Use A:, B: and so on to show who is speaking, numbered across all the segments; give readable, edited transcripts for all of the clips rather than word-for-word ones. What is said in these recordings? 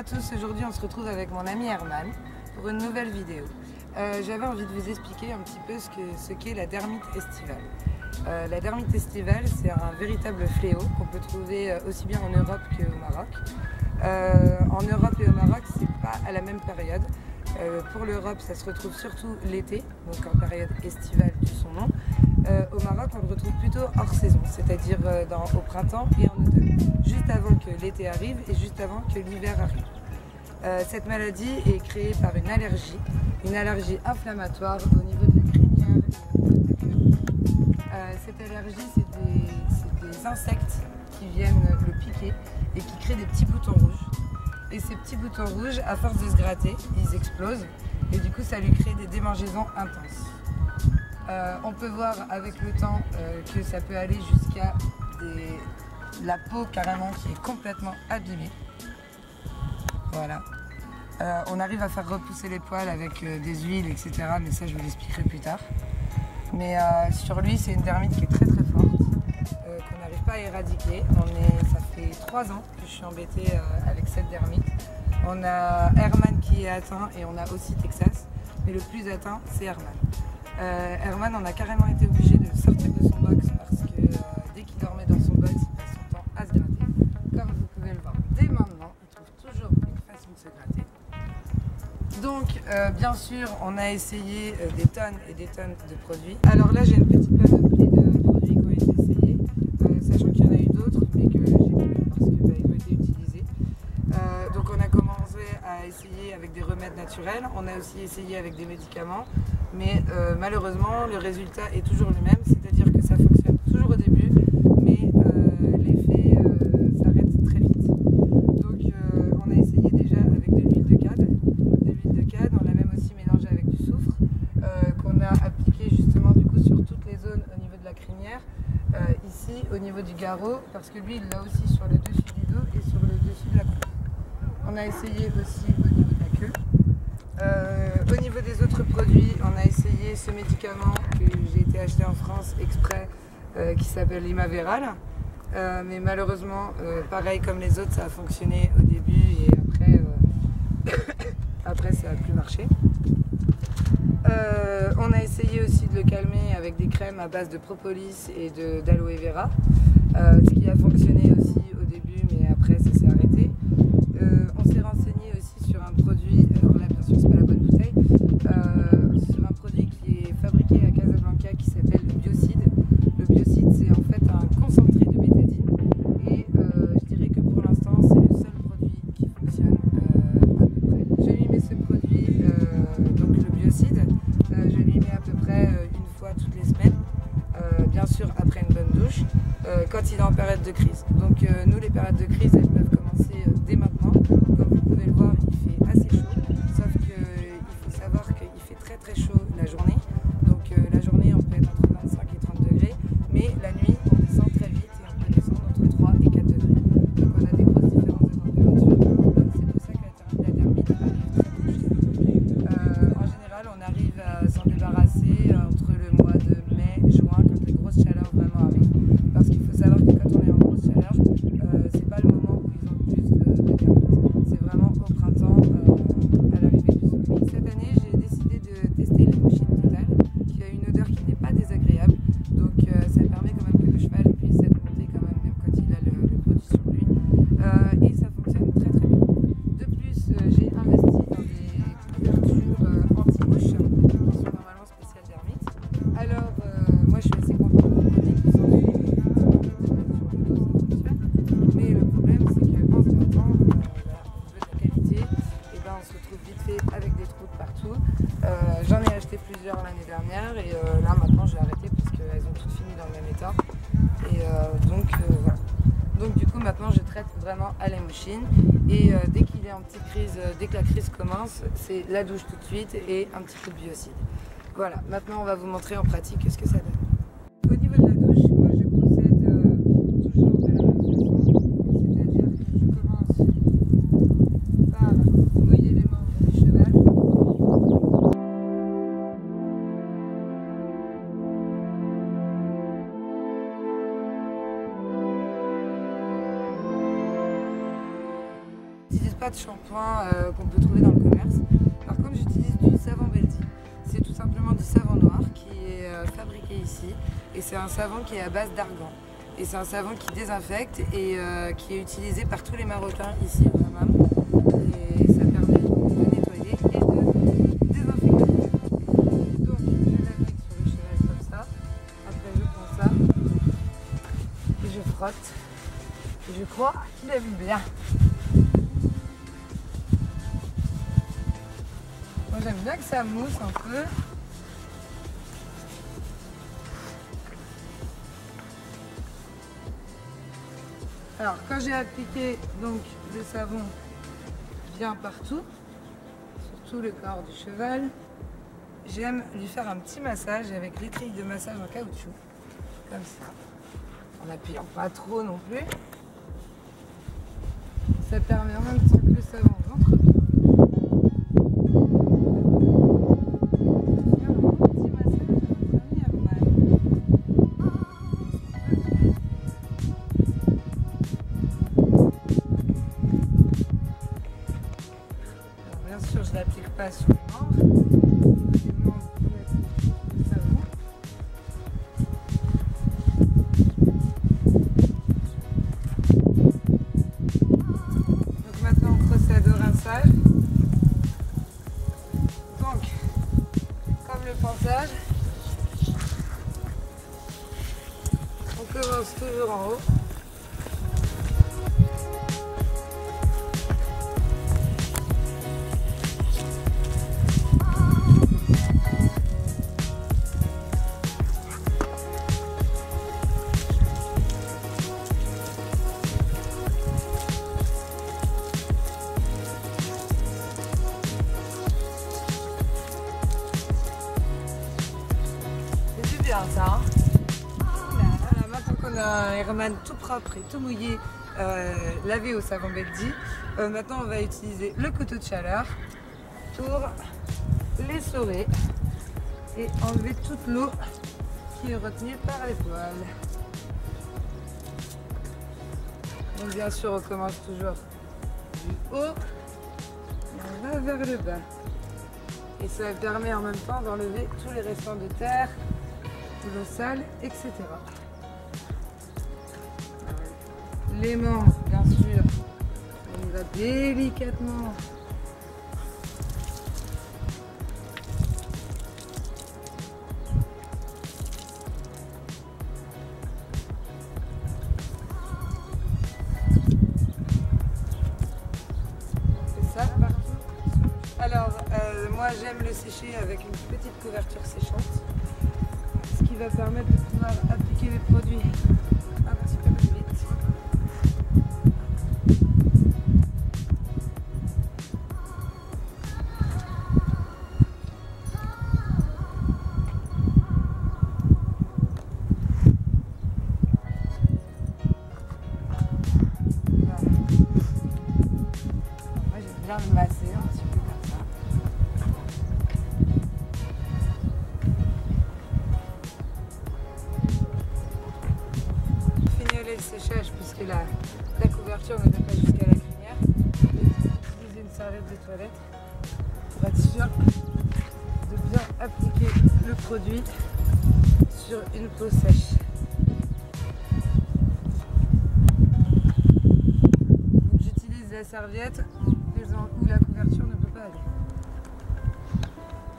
A: à tous, aujourd'hui on se retrouve avec mon ami Herman pour une nouvelle vidéo. J'avais envie de vous expliquer un petit peu ce qu'est la dermite estivale. La dermite estivale, c'est un véritable fléau qu'on peut trouver aussi bien en Europe qu'au Maroc. En Europe et au Maroc, c'est pas à la même période. Pour l'Europe, ça se retrouve surtout l'été, donc en période estivale de son nom. Au Maroc, on le retrouve plutôt hors saison, c'est-à-dire au printemps et en automne, juste avant que l'été arrive et juste avant que l'hiver arrive. Cette maladie est créée par une allergie inflammatoire au niveau de la crinière et au niveau de la queue. Cette allergie, c'est des insectes qui viennent le piquer et qui créent des petits boutons rouges. Et ces petits boutons rouges, à force de se gratter, ils explosent et du coup ça lui crée des démangeaisons intenses. On peut voir avec le temps que ça peut aller jusqu'à la peau carrément qui est complètement abîmée. Voilà. On arrive à faire repousser les poils avec des huiles, etc. Mais ça je vous l'expliquerai plus tard. Mais sur lui c'est une dermite qui est très très forte, qu'on n'arrive pas à éradiquer. Ça fait 3 ans que je suis embêtée avec cette dermite. On a Herman qui est atteint et on a aussi Texas. Mais le plus atteint c'est Herman. Herman, on a carrément été obligé de sortir de son box parce que dès qu'il dormait dans son box, il passe son temps à se gratter. Comme vous pouvez le voir dès maintenant, il trouve toujours une façon de se gratter. Donc, bien sûr, on a essayé des tonnes et des tonnes de produits. Alors là, j'ai une petite panoplie de produits qui ont été essayés, sachant qu'il y en a eu d'autres, mais que j'ai plus parce qu'ils ont été utilisés. Donc, on a commencé à essayer avec des remèdes naturels. On a aussi essayé avec des médicaments. Mais malheureusement, le résultat est toujours le même, c'est-à-dire que ça fonctionne toujours au début, mais l'effet s'arrête très vite. Donc on a essayé déjà avec de l'huile de cade. On l'a même aussi mélangé avec du soufre, qu'on a appliqué justement du coup sur toutes les zones au niveau de la crinière, ici au niveau du garrot, parce que lui il l'a aussi sur le dessus du dos et sur le dessus de la cou. On a essayé aussi au niveau de la queue. Au niveau des autres produits, on a essayé ce médicament que j'ai été acheté en France exprès, qui s'appelle Imaveral. Mais malheureusement, pareil comme les autres, ça a fonctionné au début et après ça n'a plus marché. On a essayé aussi de le calmer avec des crèmes à base de propolis et d'aloe vera, ce qui a fonctionné aussi au début, mais après ça s'est arrêté. On s'est renseigné aussi sur un produit, alors là bien sûr c'est pas la bonne bouteille, sur un produit qui est fabriqué à Casablanca qui s'appelle le biocide. Le biocide c'est en fait un concentré de bétadine et je dirais que pour l'instant c'est le seul produit qui fonctionne à peu près. Je lui mets ce produit, donc le biocide, je lui mets à peu près une fois toutes les semaines, bien sûr après une bonne douche, quand il est en période de crise. Donc nous les périodes de crise elles peuvent commencer dès maintenant. Comme vous pouvez le voir, il fait assez chaud, sauf qu'il faut savoir qu'il fait très très chaud la journée. Donc la journée on peut être entre 25 et 30 degrés, mais la nuit on descend très vite et on peut descendre entre 3 et 4 degrés. Donc on a des grosses différences de température, donc c'est pour ça que la dermite arrive très touchée. En général on arrive à s'en débarrasser entre le mois de mai, juin, quand les grosses chaleurs vraiment arrivent. Parce qu'il faut savoir que quand on est en grosse chaleur, c'est pas le moment où ils ont le plus de dermite. C'est vraiment au printemps, à l'arrivée du soleil. Cette année, j'ai décidé de tester le Mouchine Total, qui a une odeur qui n'est pas désagréable. Donc ça permet quand même que le cheval puisse être monté quand même quand il a le produit sur lui. Et ça fonctionne très très bien. De plus, j'ai investi dans des couvertures anti-mouches, qui sont normalement spéciales dermite. Alors, moi je suis assez contente du produit qui s'en fait. Mais le problème c'est qu'en se grattant, au niveau de la qualité, et ben, on se retrouve vite fait avec des trous de partout. J'en ai acheté plusieurs l'année dernière et là maintenant j'ai arrêté parce qu'elles ont toutes fini dans le même état. Et donc voilà. Donc du coup maintenant je traite vraiment à la mouchine et dès qu'il est en petite crise, dès que la crise commence, c'est la douche tout de suite et un petit peu de biocide. Voilà, maintenant on va vous montrer en pratique ce que ça donne. Au niveau de la douche, moi je procède toujours de la même façon, c'est-à-dire que je commence par mouiller les membres du cheval. pas de shampoing qu'on peut trouver dans le commerce. Par contre, j'utilise du savon Beldi. C'est tout simplement du savon noir qui est fabriqué ici. Et c'est un savon qui est à base d'argan. Et c'est un savon qui désinfecte et qui est utilisé par tous les Marocains ici au Hammam. Et ça permet de nettoyer et de désinfecter. Donc je l'applique sur le cheval comme ça. Après je prends ça et je frotte. Et je crois qu'il aime bien. Moi j'aime bien que ça mousse un peu. Alors quand j'ai appliqué donc le savon bien partout, sur tout le corps du cheval, j'aime lui faire un petit massage avec l'étrille de massage en caoutchouc, comme ça, en appuyant pas trop non plus. Ça permet en même temps que le savon rentre bien. Je ne l'applique pas sur les membres. Les membres pour mettre le savon. Donc maintenant on procède au rinçage. Donc, comme le ponçage, on commence toujours en haut. Ça. Voilà, maintenant qu'on a un Herman tout propre et tout mouillé, lavé au savon Beldi, maintenant on va utiliser le couteau de chaleur pour l'essorer et enlever toute l'eau qui est retenue par les poils. Donc bien sûr on commence toujours du haut et on va vers le bas. Et ça permet en même temps d'enlever tous les restants de terre, de l'eau sale, etc. Les membres, bien sûr, on y va délicatement. On fait ça partout. Alors, moi j'aime le sécher avec une petite couverture séchante. Qui va permettre de pouvoir appliquer les produits un petit peu plus vite. Voilà. Moi j'aime bien le masser un petit peu comme ça. Le séchage puisque la couverture ne va pas jusqu'à la crinière. Utiliser une serviette de toilette pour être sûr de bien appliquer le produit sur une peau sèche. J'utilise la serviette où la couverture ne peut pas aller.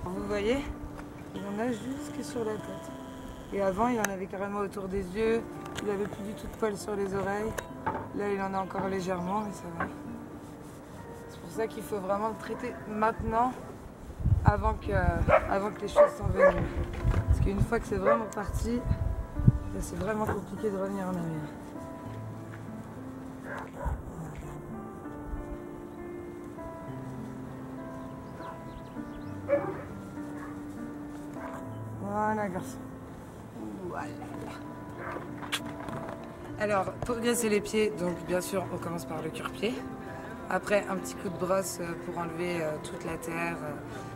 A: Vous voyez, il y en a jusque sur la tête. Et avant, il en avait carrément autour des yeux. Il n'avait plus du tout de poils sur les oreilles. Là, il en a encore légèrement, mais ça va. C'est pour ça qu'il faut vraiment le traiter maintenant, avant que les choses s'enveniment. Parce qu'une fois que c'est vraiment parti, c'est vraiment compliqué de revenir en arrière. Voilà, garçon. Voilà. Alors, pour brosser les pieds, donc bien sûr, on commence par le cure-pied. Après, un petit coup de brosse pour enlever toute la terre,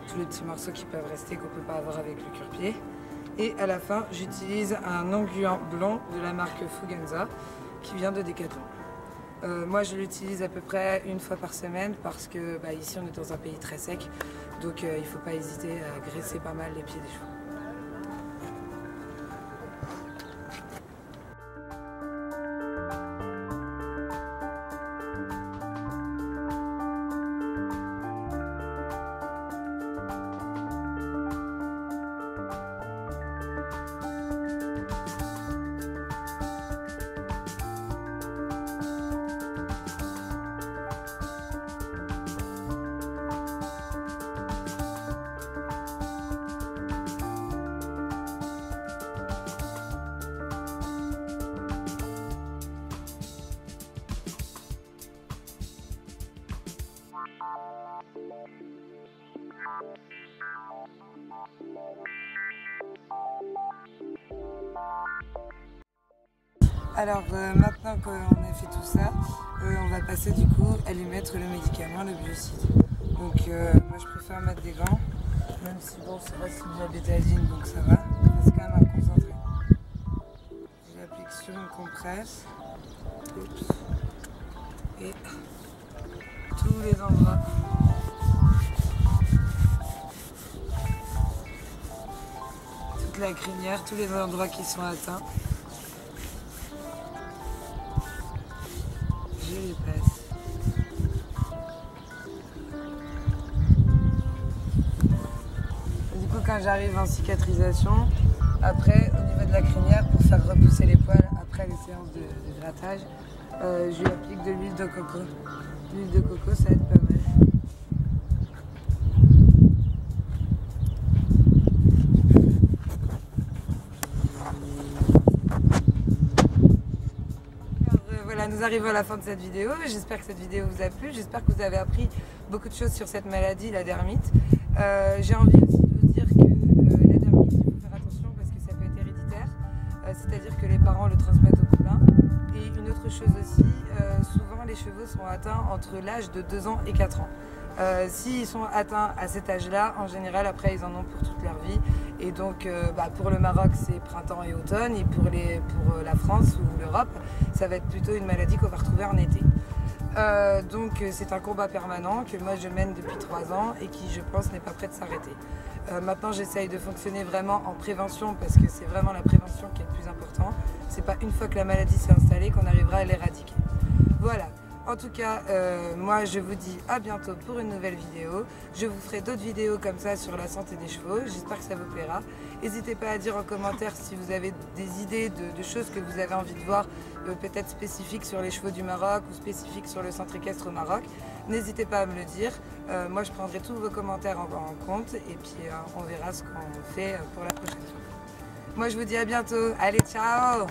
A: tous les petits morceaux qui peuvent rester qu'on ne peut pas avoir avec le cure-pied. Et à la fin, j'utilise un onguent blond de la marque Fugenza qui vient de Decathlon. Moi je l'utilise à peu près une fois par semaine parce que ici on est dans un pays très sec, donc il ne faut pas hésiter à graisser pas mal les pieds des chevaux. Alors maintenant qu'on a fait tout ça, on va passer du coup à lui mettre le médicament, le biocide. Donc moi je préfère mettre des gants, même si bon ça reste de la bétadine donc ça va, c'est quand même à concentrer. Je l'applique sur une compresse. Oups. Et tous les endroits. Toute la crinière, tous les endroits qui sont atteints. Je les passe. Du coup, quand j'arrive en cicatrisation, après, au niveau de la crinière, pour faire repousser les poils après les séances de grattage, je lui applique de l'huile de coco. L'huile de coco, ça aide pas mal. Voilà, nous arrivons à la fin de cette vidéo. J'espère que cette vidéo vous a plu. J'espère que vous avez appris beaucoup de choses sur cette maladie, la dermite. J'ai envie aussi de vous dire que la dermite, il faut faire attention parce que ça peut être héréditaire. C'est-à-dire que les parents le transmettent au poulain. Et une autre chose aussi, souvent les chevaux sont atteints entre l'âge de 2 ans et 4 ans. S'ils sont atteints à cet âge-là, en général, après, ils en ont pour toute leur vie. Et donc, pour le Maroc, c'est printemps et automne. Et pour la France ou l'Europe, ça va être plutôt une maladie qu'on va retrouver en été. Donc, c'est un combat permanent que moi, je mène depuis 3 ans et qui, je pense, n'est pas prêt de s'arrêter. Maintenant, j'essaye de fonctionner vraiment en prévention parce que c'est vraiment la prévention qui est le plus important. C'est pas une fois que la maladie s'est installée qu'on arrivera à l'éradiquer. Voilà. En tout cas, moi je vous dis à bientôt pour une nouvelle vidéo. Je vous ferai d'autres vidéos comme ça sur la santé des chevaux. J'espère que ça vous plaira. N'hésitez pas à dire en commentaire si vous avez des idées de choses que vous avez envie de voir, peut-être spécifiques sur les chevaux du Maroc ou spécifiques sur le centre équestre au Maroc. N'hésitez pas à me le dire. Moi je prendrai tous vos commentaires en compte et puis on verra ce qu'on fait pour la prochaine fois. Moi je vous dis à bientôt. Allez, ciao!